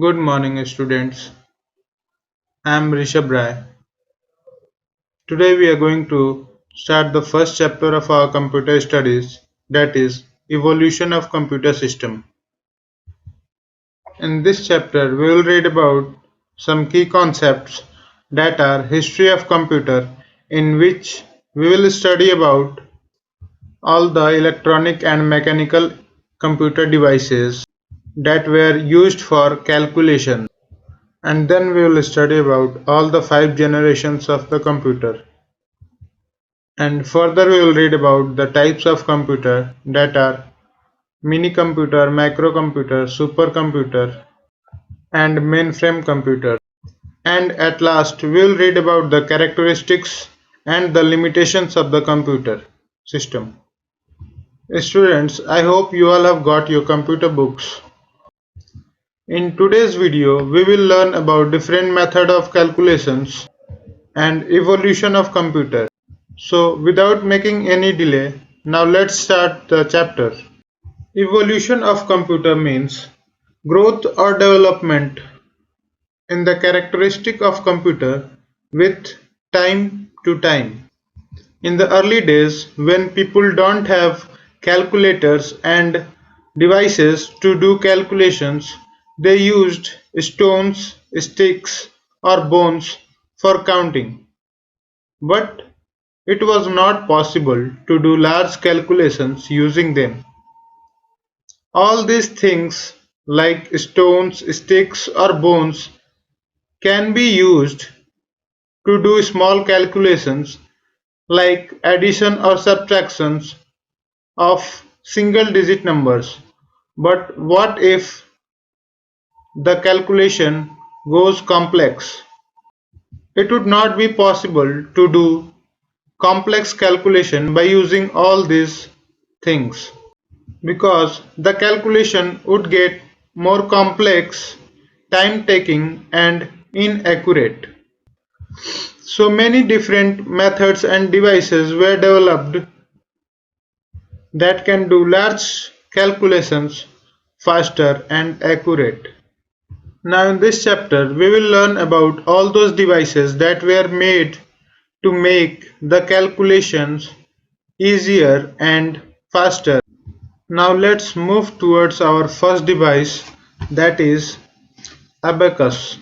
Good morning, students. I am Rishabh Rai. Today we are going to start the first chapter of our computer studies, that is, Evolution of Computer System. In this chapter, we will read about some key concepts that are history of computer, in which we will study about all the electronic and mechanical computer devices that were used for calculation. And then we will study about all the 5 generations of the computer. And further we will read about the types of computer that are mini computer, microcomputer, supercomputer and mainframe computer. And at last we will read about the characteristics and the limitations of the computer system. Students, I hope you all have got your computer books. In today's video, we will learn about different method of calculations and evolution of computer. So without making any delay, now let's start the chapter. Evolution of computer means growth or development in the characteristic of computer with time to time. In the early days, when people don't have calculators and devices to do calculations, they used stones, sticks or bones for counting. But it was not possible to do large calculations using them. All these things like stones, sticks or bones can be used to do small calculations like addition or subtractions of single digit numbers. But what if the calculation goes complex? It would not be possible to do complex calculation by using all these things, because the calculation would get more complex, time-taking and inaccurate. So many different methods and devices were developed that can do large calculations faster and accurate. Now in this chapter we will learn about all those devices that were made to make the calculations easier and faster. Now let's move towards our first device, that is Abacus.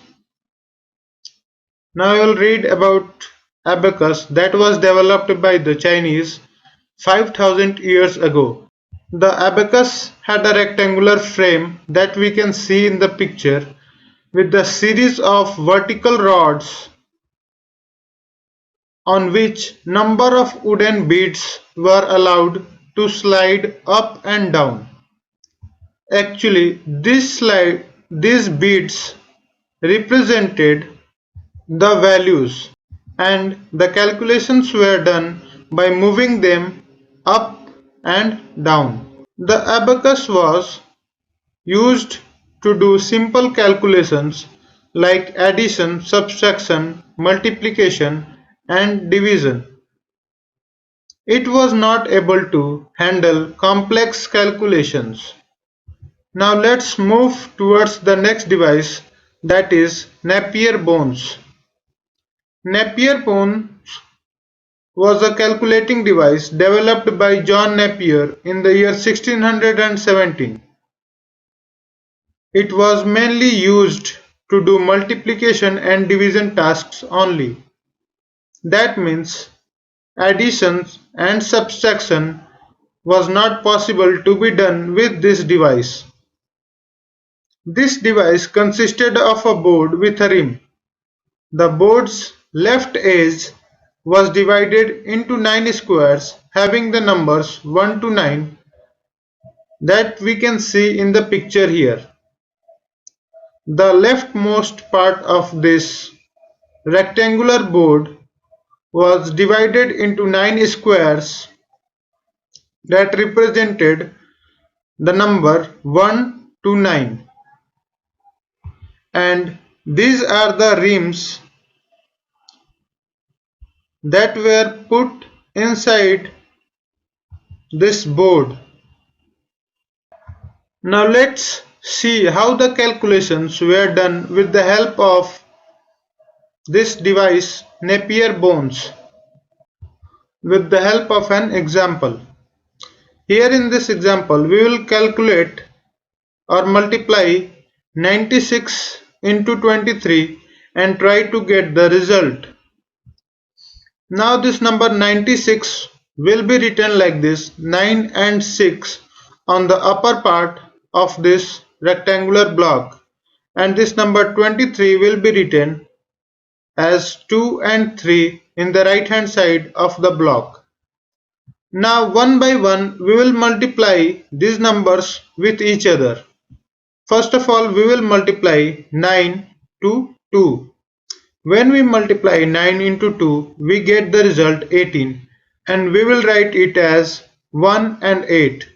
Now I will read about Abacus that was developed by the Chinese 5000 years ago. The abacus had a rectangular frame that we can see in the picture with a series of vertical rods on which number of wooden beads were allowed to slide up and down. Actually, these beads represented the values, and the calculations were done by moving them up and down. The abacus was used to do simple calculations like addition, subtraction, multiplication, and division. It was not able to handle complex calculations. Now let's move towards the next device, that is Napier Bones. Napier Bones was a calculating device developed by John Napier in the year 1617. It was mainly used to do multiplication and division tasks only. That means addition and subtraction was not possible to be done with this device. This device consisted of a board with a rim. The board's left edge was divided into 9 squares having the numbers 1 to 9 that we can see in the picture here. The leftmost part of this rectangular board was divided into 9 squares that represented the number 1 to 9, and these are the rims that were put inside this board. Now let's see how the calculations were done with the help of this device Napier Bones with the help of an example. Here in this example we will calculate or multiply 96 into 23 and try to get the result. Now this number 96 will be written like this: 9 and 6 on the upper part of this rectangular block, and this number 23 will be written as 2 and 3 in the right hand side of the block. Now one by one we will multiply these numbers with each other. First of all we will multiply 9 to 2. When we multiply 9 into 2 we get the result 18, and we will write it as 1 and 8.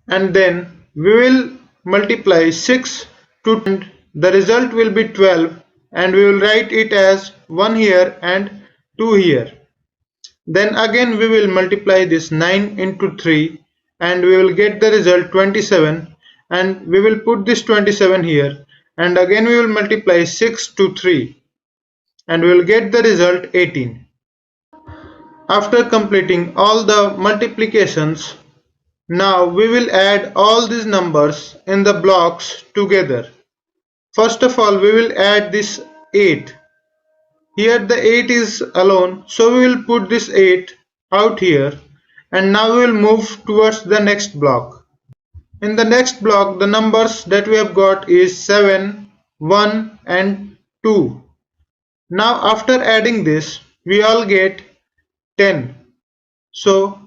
And then we will multiply 6 to 2 and the result will be 12, and we will write it as 1 here and 2 here. Then again we will multiply this 9 into 3 and we will get the result 27, and we will put this 27 here, and again we will multiply 6 to 3 and we will get the result 18. After completing all the multiplications, now we will add all these numbers in the blocks together. First of all we will add this 8. Here the 8 is alone, so we will put this 8 out here, and now we will move towards the next block. In the next block the numbers that we have got is 7, 1 and 2. Now after adding this we all get 10. So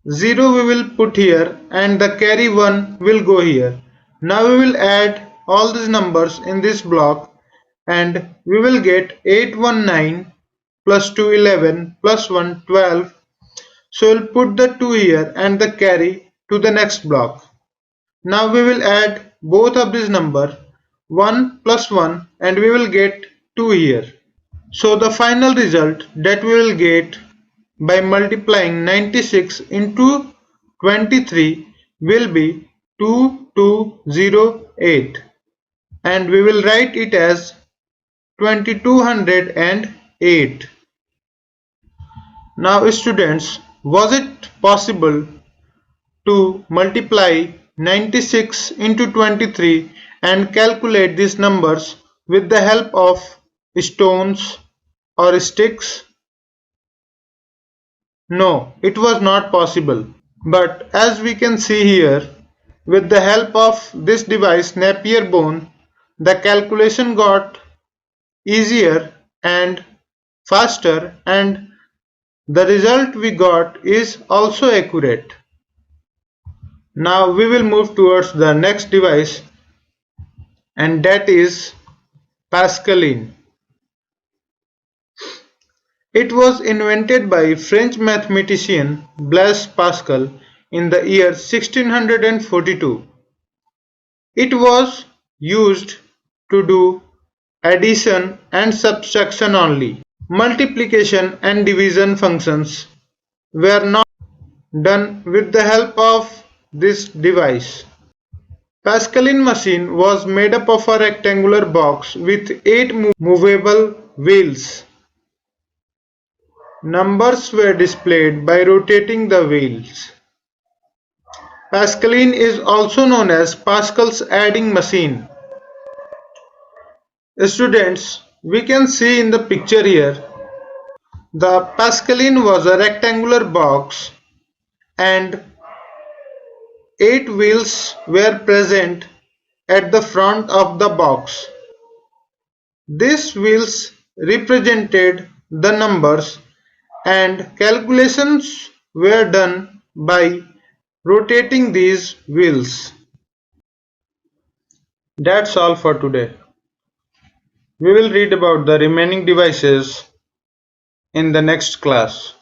0 we will put here and the carry 1 will go here. Now we will add all these numbers in this block and we will get 819 plus 2 11 plus 1 12. So we'll put the 2 here and the carry to the next block. Now we will add both of these numbers 1 plus 1 and we will get 2 here. So the final result that we will get by multiplying 96 into 23 will be 2208, and we will write it as 2208. Now students, was it possible to multiply 96 into 23 and calculate these numbers with the help of stones or sticks? No, it was not possible. But as we can see here, with the help of this device Napier bone, the calculation got easier and faster, and the result we got is also accurate. Now we will move towards the next device, and that is Pascaline. It was invented by French mathematician Blaise Pascal in the year 1642. It was used to do addition and subtraction only. Multiplication and division functions were not done with the help of this device. Pascaline machine was made up of a rectangular box with 8 movable wheels. Numbers were displayed by rotating the wheels. Pascaline is also known as Pascal's adding machine. Students, we can see in the picture here, the Pascaline was a rectangular box and 8 wheels were present at the front of the box. These wheels represented the numbers, and calculations were done by rotating these wheels. That's all for today. We will read about the remaining devices in the next class.